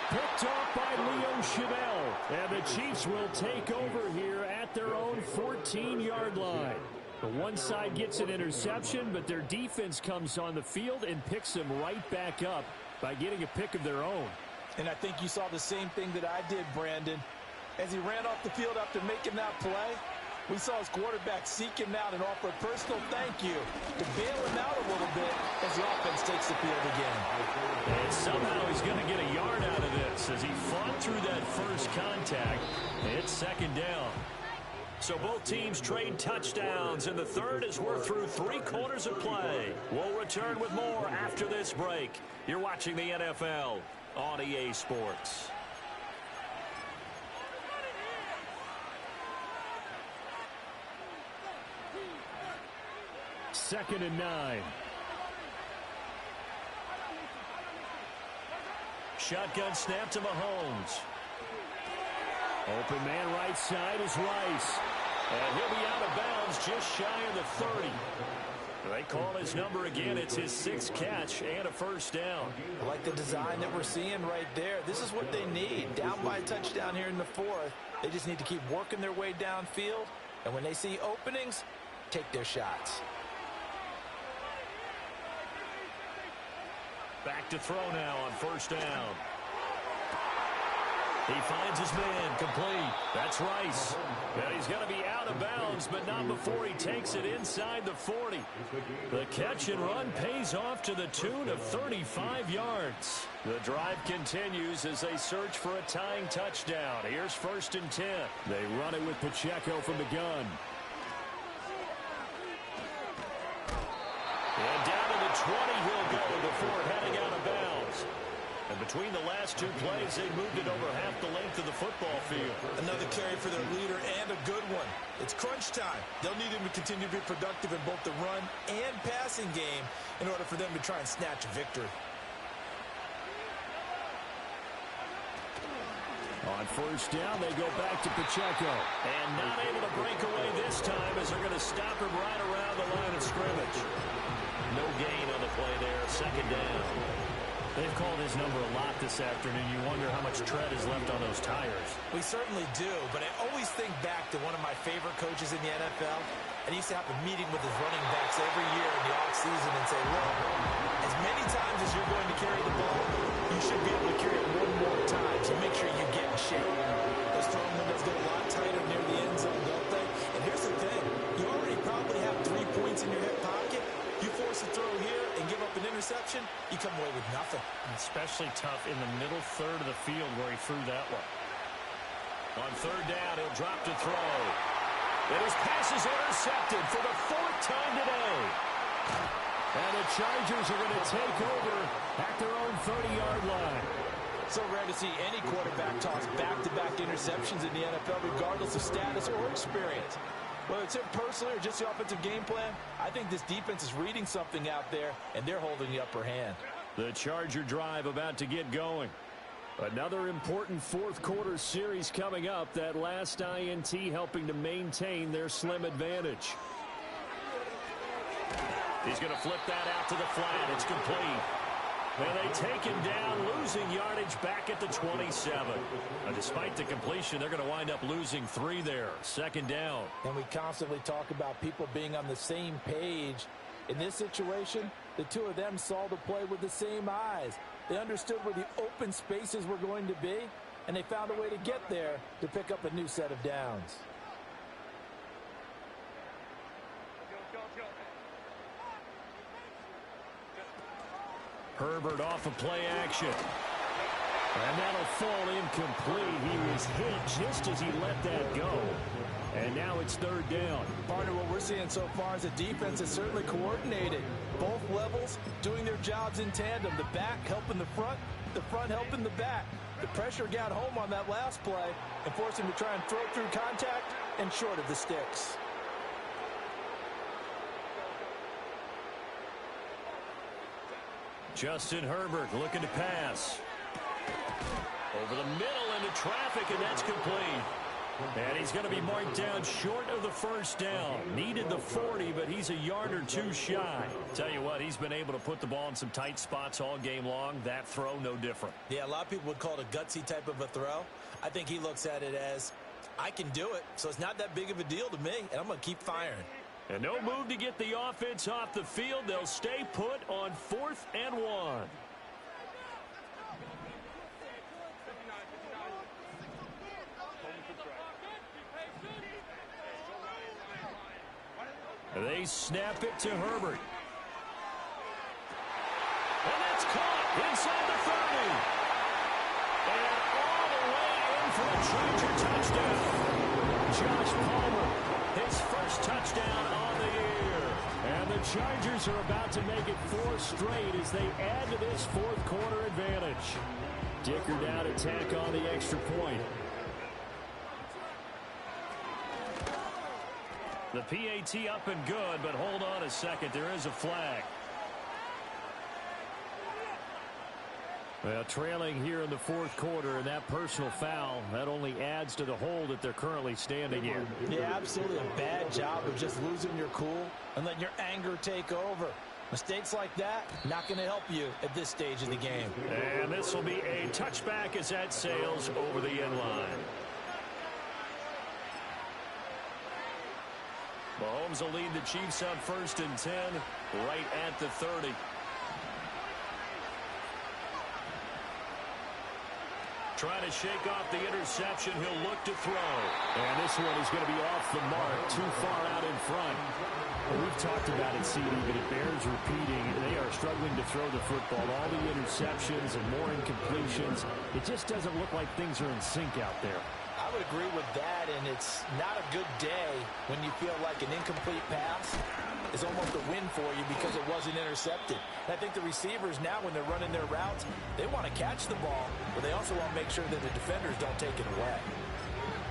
Picked off by Leo Chanel. And the Chiefs will take over here at their own 14-yard line. The one side gets an interception, but their defense comes on the field and picks them right back up by getting a pick of their own. And I think you saw the same thing that I did, Brandon. As he ran off the field after making that play, we saw his quarterback seek him out and offer a personal thank you to bail him out a little bit as the offense takes the field again. And somehow he's going to get a yard out of this as he fought through that first contact. It's second down. So both teams trade touchdowns, and the third as we're through 3 quarters of play. We'll return with more after this break. You're watching the NFL on EA Sports. Second and 9. Shotgun snap to Mahomes. Open man right side is Rice. And he'll be out of bounds just shy of the 30. They call his number again. It's his 6th catch and a first down. I like the design that we're seeing right there. This is what they need. Down by a touchdown here in the 4th. They just need to keep working their way downfield. And when they see openings, take their shots. Back to throw now on first down. He finds his man, complete. That's Rice. And he's going to be out of bounds, but not before he takes it inside the 40. The catch and run pays off to the tune of 35 yards. The drive continues as they search for a tying touchdown. Here's 1st and 10. They run it with Pacheco from the gun. And down to the 20 he'll go before heading out of bounds. And between the last 2 plays, they moved it over half the length of the football field. Another carry for their leader and a good one. It's crunch time. They'll need him to continue to be productive in both the run and passing game in order for them to try and snatch a victory. On first down, they go back to Pacheco. And not able to break away this time as they're going to stop him right around the line of scrimmage. No gain on the play there, second down. They've called his number a lot this afternoon. You wonder how much tread is left on those tires. We certainly do, but I always think back to one of my favorite coaches in the NFL. And he used to have a meeting with his running backs every year in the offseason and say, look, as many times as you're going to carry the ball, you should be able to carry it one more time, so make sure you get in shape. Those throwing windows get a lot tighter near the end zone, don't they? And here's the thing. You already probably have 3 points in your hip pocket. You force a throw here and give up an interception, you come away with nothing. Especially tough in the middle third of the field where he threw that one. On third down, he'll drop to throw. And his pass is intercepted for the 4th time today. And the Chargers are going to take over at their own 30-yard line. So rare to see any quarterback toss back-to-back interceptions in the NFL, regardless of status or experience. Whether it's him personally or just the offensive game plan, I think this defense is reading something out there, and they're holding the upper hand. The Charger drive about to get going. Another important fourth quarter series coming up. That last INT helping to maintain their slim advantage. He's going to flip that out to the flat. It's complete. And they take him down, losing yardage back at the 27. Despite the completion, they're going to wind up losing 3 there. Second down. And we constantly talk about people being on the same page. In this situation, the two of them saw the play with the same eyes. They understood where the open spaces were going to be, and they found a way to get there to pick up a new set of downs. Herbert off of play action. And that'll fall incomplete. He was hit just as he let that go. And now it's third down. Partner, what we're seeing so far is the defense is certainly coordinated. Both levels doing their jobs in tandem. The back helping the front helping the back. The pressure got home on that last play and forced him to try and throw through contact and short of the sticks. Justin Herbert looking to pass. Over the middle into traffic, and that's complete. And he's going to be marked down short of the first down. Needed the 40, but he's a yard or two shy. Tell you what, he's been able to put the ball in some tight spots all game long. That throw, no different. Yeah, a lot of people would call it a gutsy type of a throw. I think he looks at it as, I can do it, so it's not that big of a deal to me, and I'm going to keep firing. And no move to get the offense off the field. They'll stay put on 4th and 1. They snap it to Herbert. And that's caught inside the 30. And all the way in for a Charger touchdown. Josh Palmer, his first touchdown on the year. And the Chargers are about to make it 4 straight as they add to this fourth quarter advantage. Dicker down attack on the extra point. The PAT up and good, but hold on a second. There is a flag. Well, trailing here in the fourth quarter, and that personal foul, that only adds to the hole that they're currently standing in. Yeah, absolutely a bad job of just losing your cool and letting your anger take over. Mistakes like that, not going to help you at this stage of the game. And this will be a touchback as that sails over the end line. Mahomes will lead the Chiefs up 1st and 10, right at the 30. Trying to shake off the interception. He'll look to throw. And this one is going to be off the mark, too far out in front. Well, we've talked about it, CD, but it bears repeating. They are struggling to throw the football. All the interceptions and more incompletions. It just doesn't look like things are in sync out there. I would agree with that, and it's not a good day when you feel like an incomplete pass is almost a win for you because it wasn't intercepted. And I think the receivers now, when they're running their routes, they want to catch the ball, but they also want to make sure that the defenders don't take it away.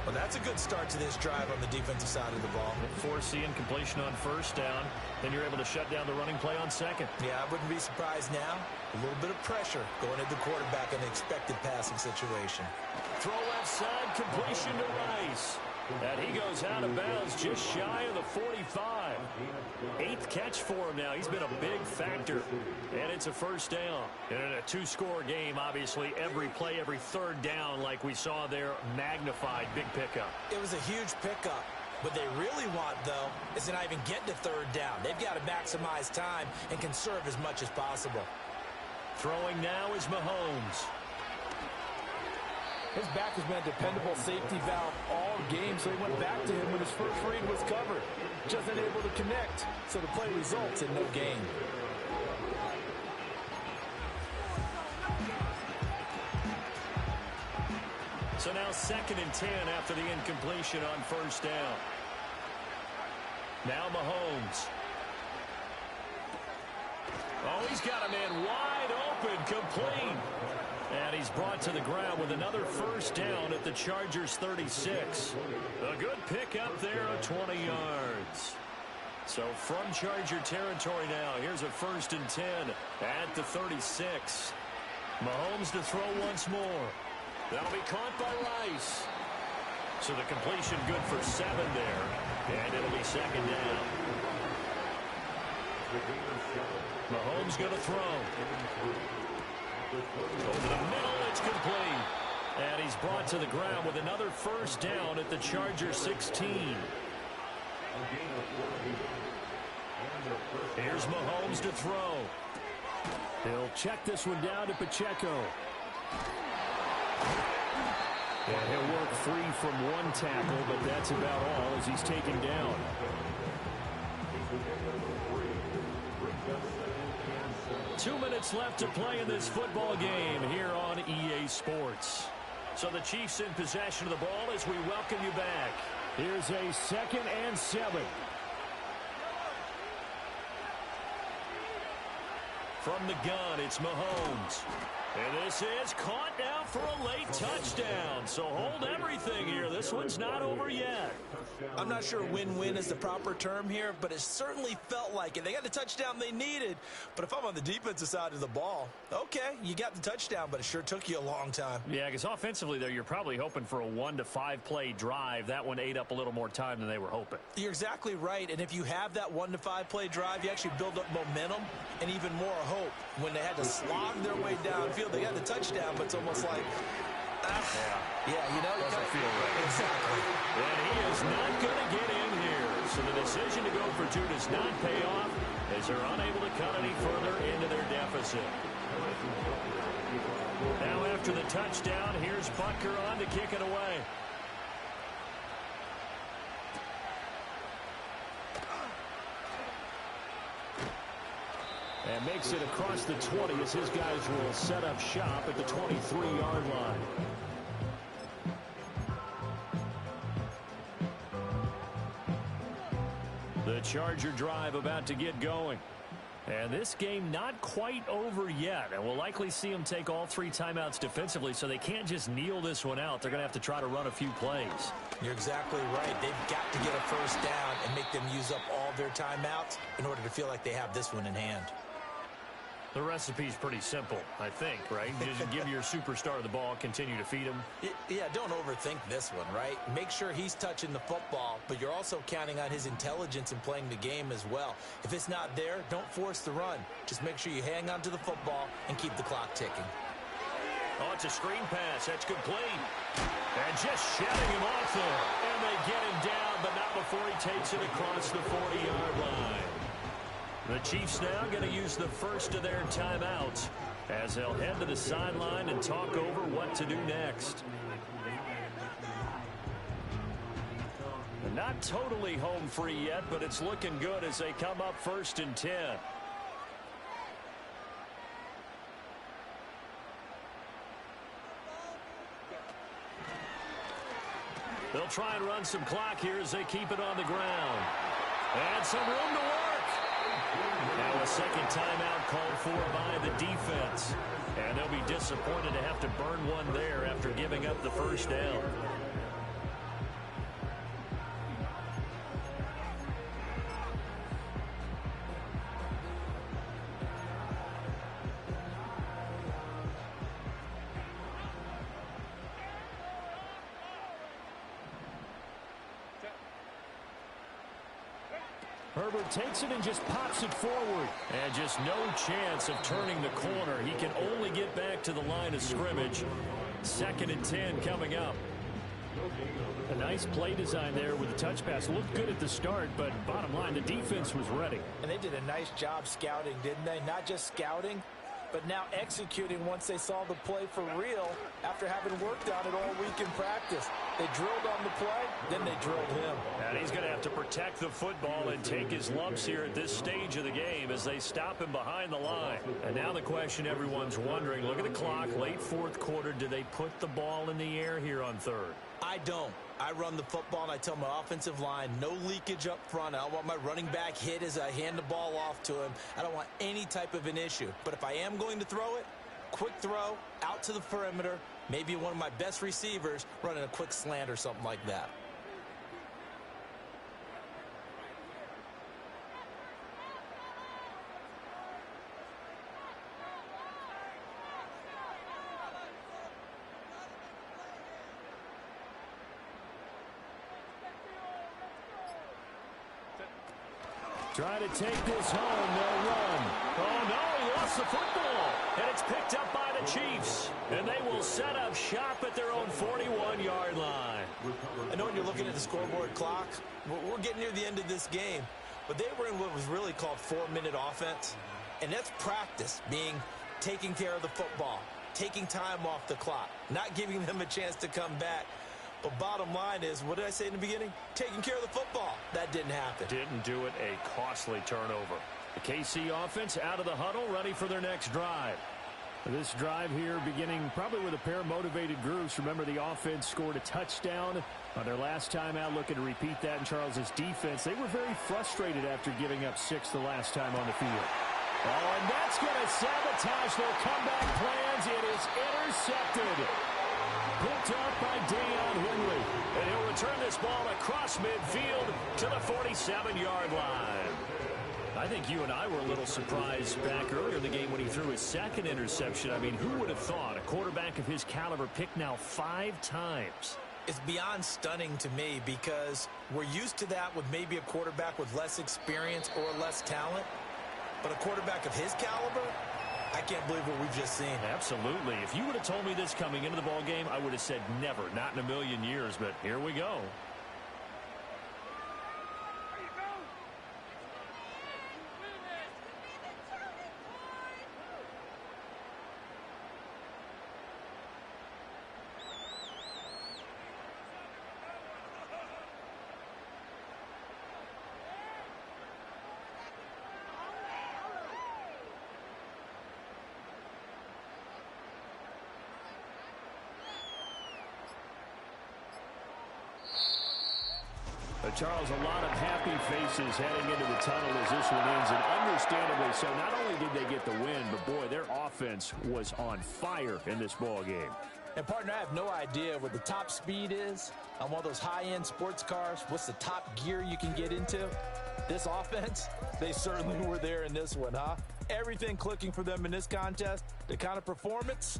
Well, that's a good start to this drive on the defensive side of the ball. Force the incompletion on first down. Then you're able to shut down the running play on second. Yeah, I wouldn't be surprised now. A little bit of pressure going at the quarterback in an expected passing situation. Throw left side, completion to Rice. And he goes out of bounds just shy of the 45. 8th catch for him now. He's been a big factor. And it's a first down. And in a 2-score game, obviously, every play, every third down, like we saw there, magnified. Big pickup. It was a huge pickup. What they really want, though, is to not even get to third down. They've got to maximize time and conserve as much as possible. Throwing now is Mahomes. His back has been a dependable safety valve all game, so he went back to him when his first read was covered. Just unable to connect, so the play results in no gain. So now 2nd and 10 after the incompletion on first down. Now Mahomes. Oh, he's got a man wide open, complete. And he's brought to the ground with another first down at the Chargers' 36. A good pickup there of 20 yards. So from Charger territory now, here's a 1st and 10 at the 36. Mahomes to throw once more. That'll be caught by Rice. So the completion good for 7 there. And it'll be 2nd down. Mahomes going to throw. Over the middle, it's complete. And he's brought to the ground with another 1st down at the Charger 16. Here's Mahomes to throw. He'll check this one down to Pacheco. And he'll work free from 1 tackle, but that's about all as he's taken down. Two minutes left to play in this football game here on EA Sports. So the Chiefs in possession of the ball as we welcome you back. Here's a 2nd and 7. From the gun, it's Mahomes. And this is caught now for a late touchdown. So hold everything here. This one's not over yet. I'm not sure win-win is the proper term here, but it certainly felt like it. They got the touchdown they needed. But if I'm on the defensive side of the ball, okay, you got the touchdown, but it sure took you a long time. Yeah, because offensively there, you're probably hoping for a 1 to 5 play drive. That one ate up a little more time than they were hoping. You're exactly right. And if you have that 1 to 5 play drive, you actually build up momentum and even more hope. When they had to slog their way downfield, they got the touchdown, but it's almost like, yeah, you know, doesn't feel right. Exactly. And he is not going to get in here. So the decision to go for 2 does not pay off as they're unable to cut any further into their deficit. Now after the touchdown, here's Butker on to kick it away. And makes it across the 20 as his guys will set up shop at the 23-yard line. The Charger drive about to get going. And this game not quite over yet. And we'll likely see them take all 3 timeouts defensively, so they can't just kneel this one out. They're going to have to try to run a few plays. You're exactly right. They've got to get a 1st down and make them use up all their timeouts in order to feel like they have this one in hand. The recipe's pretty simple, I think, right? Just give your superstar the ball, continue to feed him. Yeah, don't overthink this one, right? Make sure he's touching the football, but you're also counting on his intelligence in playing the game as well. If it's not there, don't force the run. Just make sure you hang on to the football and keep the clock ticking. Oh, it's a screen pass. That's complete. And just shutting him off there. And they get him down, but not before he takes it across the 40-yard line. The Chiefs now going to use the 1st of their timeouts as they'll head to the sideline and talk over what to do next. They're not totally home free yet, but it's looking good as they come up 1st and 10. They'll try and run some clock here as they keep it on the ground. And some room to work. Now a 2nd timeout called for by the defense. And they'll be disappointed to have to burn one there after giving up the 1st down. Herbert takes it and just pops it forward. And just no chance of turning the corner. He can only get back to the line of scrimmage. 2nd and 10 coming up. A nice play design there with the touch pass. Looked good at the start, but bottom line, the defense was ready. And they did a nice job scouting, didn't they? Not just scouting, but now executing once they saw the play for real after having worked on it all week in practice. They drilled on the play, then they drilled him. And he's going to have to protect the football and take his lumps here at this stage of the game as they stop him behind the line. And now the question everyone's wondering, look at the clock, late 4th quarter, do they put the ball in the air here on 3rd? I don't. I run the football and I tell my offensive line, no leakage up front. I don't want my running back hit as I hand the ball off to him. I don't want any type of an issue. But if I am going to throw it, quick throw, out to the perimeter, maybe one of my best receivers running a quick slant or something like that. Trying to take this home. They'll run. Oh, no, he lost the football. And it's picked up by the Chiefs. And they will set up shop at their own 41-yard line. I know when you're looking at the scoreboard clock, we're getting near the end of this game. But they were in what was really called 4-minute offense. And that's practice, being taking care of the football, taking time off the clock, not giving them a chance to come back. But bottom line is, what did I say in the beginning? Taking care of the football. That didn't happen. Didn't do it. A costly turnover. The KC offense out of the huddle, ready for their next drive. This drive here beginning probably with a pair of motivated groups. Remember, the offense scored a touchdown on their last time out. Looking to repeat that in Charles's defense. They were very frustrated after giving up 6 the last time on the field. Oh, and that's going to sabotage their comeback plans. It is intercepted. Picked up by Deion Henry. And he'll return this ball across midfield to the 47-yard line. I think you and I were a little surprised back earlier in the game when he threw his second interception. I mean, who would have thought a quarterback of his caliber picked now 5 times? It's beyond stunning to me because we're used to that with maybe a quarterback with less experience or less talent. But a quarterback of his caliber, I can't believe what we've just seen. Absolutely. If you would have told me this coming into the ball game, I would have said never, not in a million years. But here we go. Charles, a lot of happy faces heading into the tunnel as this one ends, and understandably so. Not only did they get the win, but boy, their offense was on fire in this ball game. And partner, I have no idea what the top speed is on one of those high-end sports cars. What's the top gear you can get into? This offense, they certainly were there in this one, huh? Everything clicking for them in this contest, the kind of performance